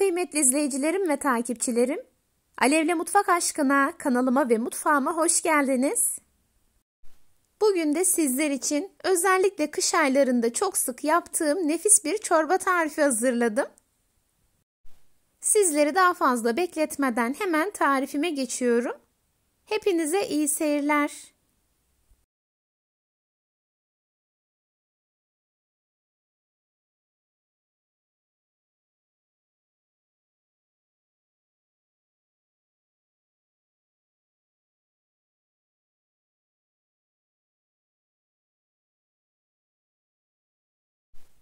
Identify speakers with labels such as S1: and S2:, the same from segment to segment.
S1: kıymetli izleyicilerim ve takipçilerim. Alevle Mutfak Aşkına kanalıma ve mutfağıma hoş geldiniz. Bugün de sizler için özellikle kış aylarında çok sık yaptığım nefis bir çorba tarifi hazırladım. Sizleri daha fazla bekletmeden hemen tarifime geçiyorum. Hepinize iyi seyirler.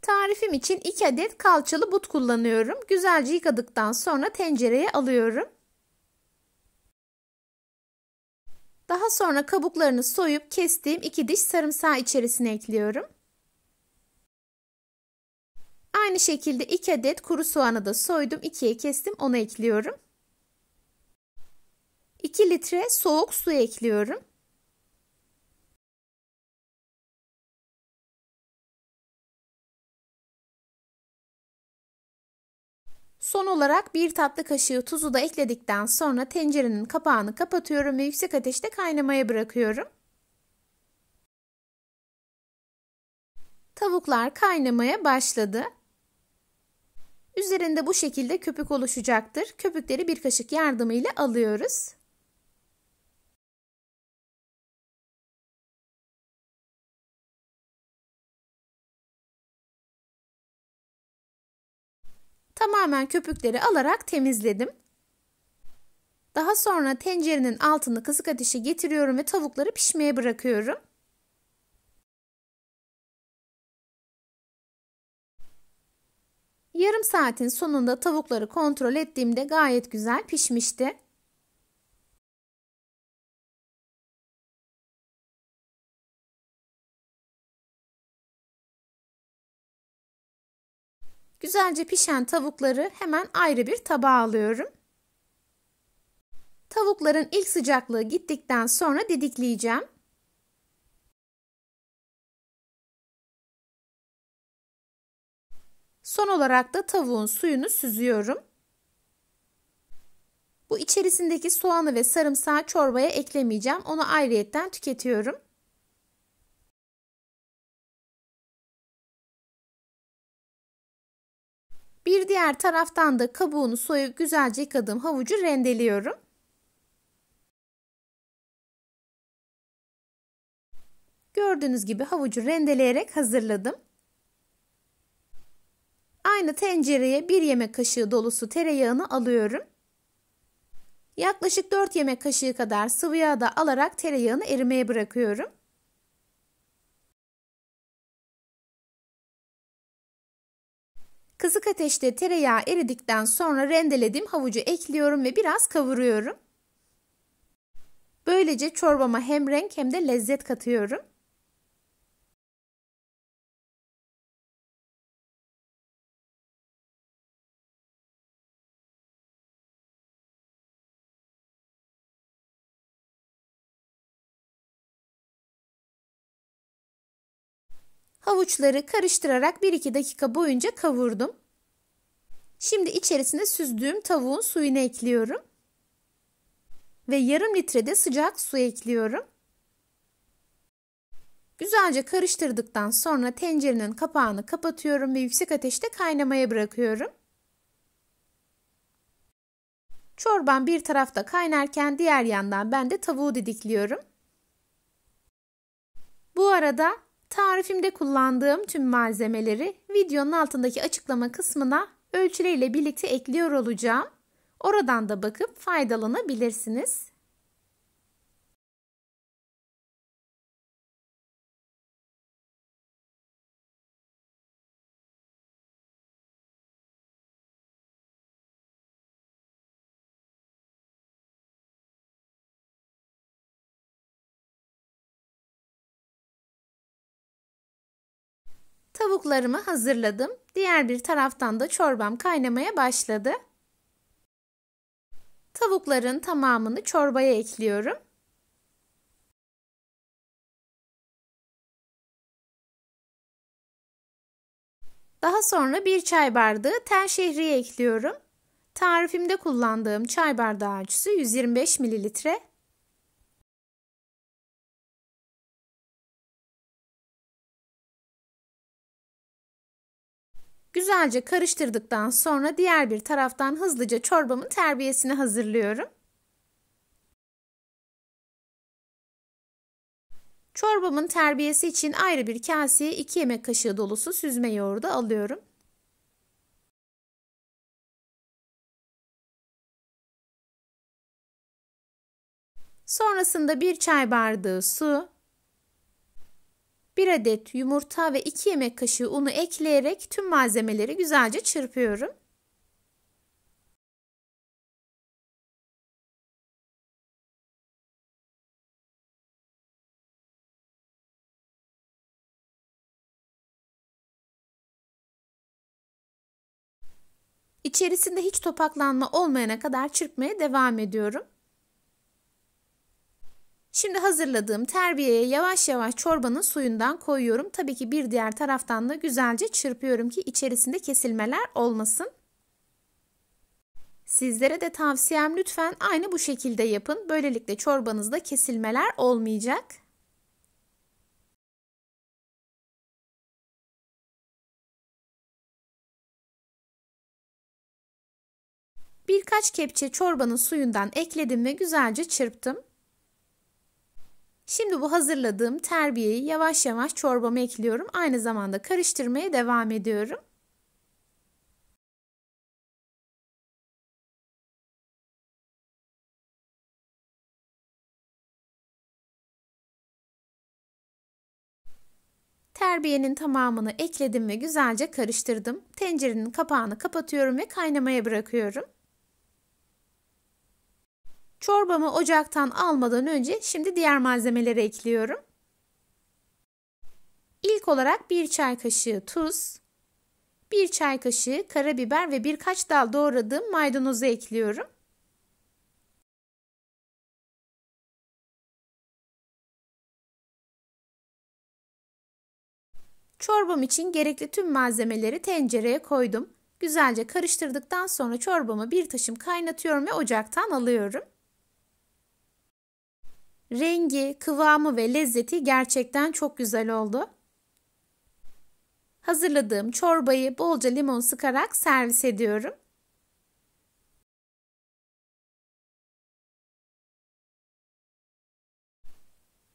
S1: Tarifim için 2 adet kalçalı but kullanıyorum. Güzelce yıkadıktan sonra tencereye alıyorum. Daha sonra kabuklarını soyup kestiğim 2 diş sarımsağı içerisine ekliyorum. Aynı şekilde 2 adet kuru soğanı da soydum, 2'ye kestim, onu ekliyorum. 2 litre soğuk su ekliyorum. Son olarak 1 tatlı kaşığı tuzu da ekledikten sonra tencerenin kapağını kapatıyorum ve yüksek ateşte kaynamaya bırakıyorum. Tavuklar kaynamaya başladı. Üzerinde bu şekilde köpük oluşacaktır. Köpükleri bir kaşık yardımıyla alıyoruz. Tamamen köpükleri alarak temizledim. Daha sonra tencerenin altını kısık ateşe getiriyorum ve tavukları pişmeye bırakıyorum. Yarım saatin sonunda tavukları kontrol ettiğimde gayet güzel pişmişti. Güzelce pişen tavukları hemen ayrı bir tabağa alıyorum. Tavukların ilk sıcaklığı gittikten sonra didikleyeceğim. Son olarak da tavuğun suyunu süzüyorum. Bu içerisindeki soğanı ve sarımsağı çorbaya eklemeyeceğim. Onu ayrıyetten tüketiyorum. Bir diğer taraftan da kabuğunu soyup güzelce yıkadığım havucu rendeliyorum. Gördüğünüz gibi havucu rendeleyerek hazırladım. Aynı tencereye 1 yemek kaşığı dolusu tereyağını alıyorum. Yaklaşık 4 yemek kaşığı kadar sıvı yağ da alarak tereyağını erimeye bırakıyorum. Kısık ateşte tereyağı eridikten sonra rendelediğim havucu ekliyorum ve biraz kavuruyorum. Böylece çorbama hem renk hem de lezzet katıyorum. Havuçları karıştırarak 1-2 dakika boyunca kavurdum. Şimdi içerisine süzdüğüm tavuğun suyunu ekliyorum. Ve yarım litre de sıcak su ekliyorum. Güzelce karıştırdıktan sonra tencerenin kapağını kapatıyorum ve yüksek ateşte kaynamaya bırakıyorum. Çorban bir tarafta kaynarken diğer yandan ben de tavuğu didikliyorum. Bu arada tarifimde kullandığım tüm malzemeleri videonun altındaki açıklama kısmına ölçüleriyle birlikte ekliyor olacağım. Oradan da bakıp faydalanabilirsiniz. Tavuklarımı hazırladım. Diğer bir taraftan da çorbam kaynamaya başladı. Tavukların tamamını çorbaya ekliyorum. Daha sonra 1 çay bardağı tel şehriye ekliyorum. Tarifimde kullandığım çay bardağı ölçüsü 125 mililitre. Güzelce karıştırdıktan sonra diğer bir taraftan hızlıca çorbamın terbiyesini hazırlıyorum. Çorbamın terbiyesi için ayrı bir kaseye 2 yemek kaşığı dolusu süzme yoğurdu alıyorum. Sonrasında 1 çay bardağı su, 1 adet yumurta ve 2 yemek kaşığı unu ekleyerek tüm malzemeleri güzelce çırpıyorum. İçerisinde hiç topaklanma olmayana kadar çırpmaya devam ediyorum. Şimdi hazırladığım terbiyeye yavaş yavaş çorbanın suyundan koyuyorum. Tabii ki bir diğer taraftan da güzelce çırpıyorum ki içerisinde kesilmeler olmasın. Sizlere de tavsiyem lütfen aynı bu şekilde yapın. Böylelikle çorbanızda kesilmeler olmayacak. Birkaç kepçe çorbanın suyundan ekledim ve güzelce çırptım. Şimdi bu hazırladığım terbiyeyi yavaş yavaş çorbama ekliyorum. Aynı zamanda karıştırmaya devam ediyorum. Terbiyenin tamamını ekledim ve güzelce karıştırdım. Tencerenin kapağını kapatıyorum ve kaynamaya bırakıyorum. Çorbamı ocaktan almadan önce şimdi diğer malzemeleri ekliyorum. İlk olarak 1 çay kaşığı tuz, 1 çay kaşığı karabiber ve birkaç dal doğradığım maydanozu ekliyorum. Çorbam için gerekli tüm malzemeleri tencereye koydum. Güzelce karıştırdıktan sonra çorbamı bir taşım kaynatıyorum ve ocaktan alıyorum. Rengi, kıvamı ve lezzeti gerçekten çok güzel oldu. Hazırladığım çorbayı bolca limon sıkarak servis ediyorum.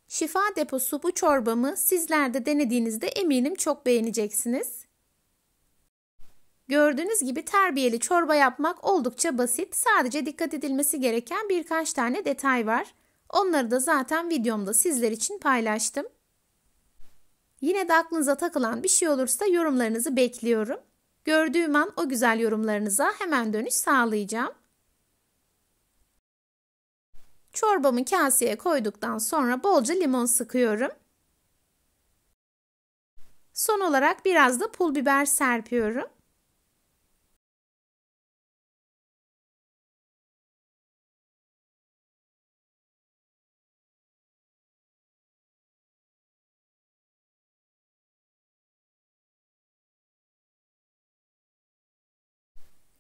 S1: Şifa deposu bu çorbamı sizler de denediğinizde eminim çok beğeneceksiniz. Gördüğünüz gibi terbiyeli çorba yapmak oldukça basit. Sadece dikkat edilmesi gereken birkaç tane detay var. Onları da zaten videomda sizler için paylaştım. Yine de aklınıza takılan bir şey olursa yorumlarınızı bekliyorum. Gördüğüm an o güzel yorumlarınıza hemen dönüş sağlayacağım. Çorbamı kaseye koyduktan sonra bolca limon sıkıyorum. Son olarak biraz da pul biber serpiyorum.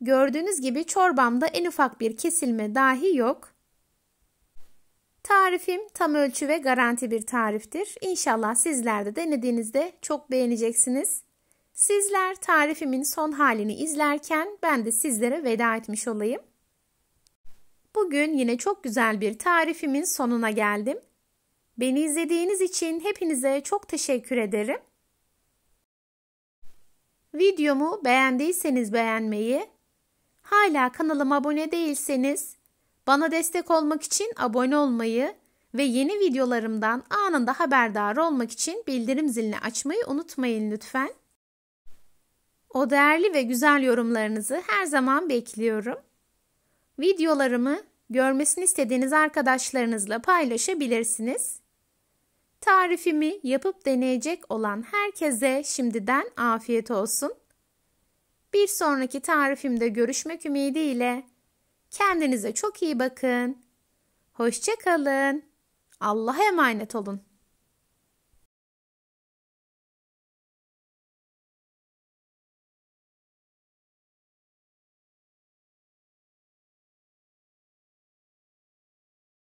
S1: Gördüğünüz gibi çorbamda en ufak bir kesilme dahi yok. Tarifim tam ölçü ve garanti bir tariftir. İnşallah sizler de denediğinizde çok beğeneceksiniz. Sizler tarifimin son halini izlerken ben de sizlere veda etmiş olayım. Bugün yine çok güzel bir tarifimin sonuna geldim. Beni izlediğiniz için hepinize çok teşekkür ederim. Videomu beğendiyseniz beğenmeyi, hala kanalıma abone değilseniz bana destek olmak için abone olmayı ve yeni videolarımdan anında haberdar olmak için bildirim zilini açmayı unutmayın lütfen. O değerli ve güzel yorumlarınızı her zaman bekliyorum. Videolarımı görmesini istediğiniz arkadaşlarınızla paylaşabilirsiniz. Tarifimi yapıp deneyecek olan herkese şimdiden afiyet olsun. Bir sonraki tarifimde görüşmek ümidiyle. Kendinize çok iyi bakın. Hoşça kalın. Allah'a emanet olun.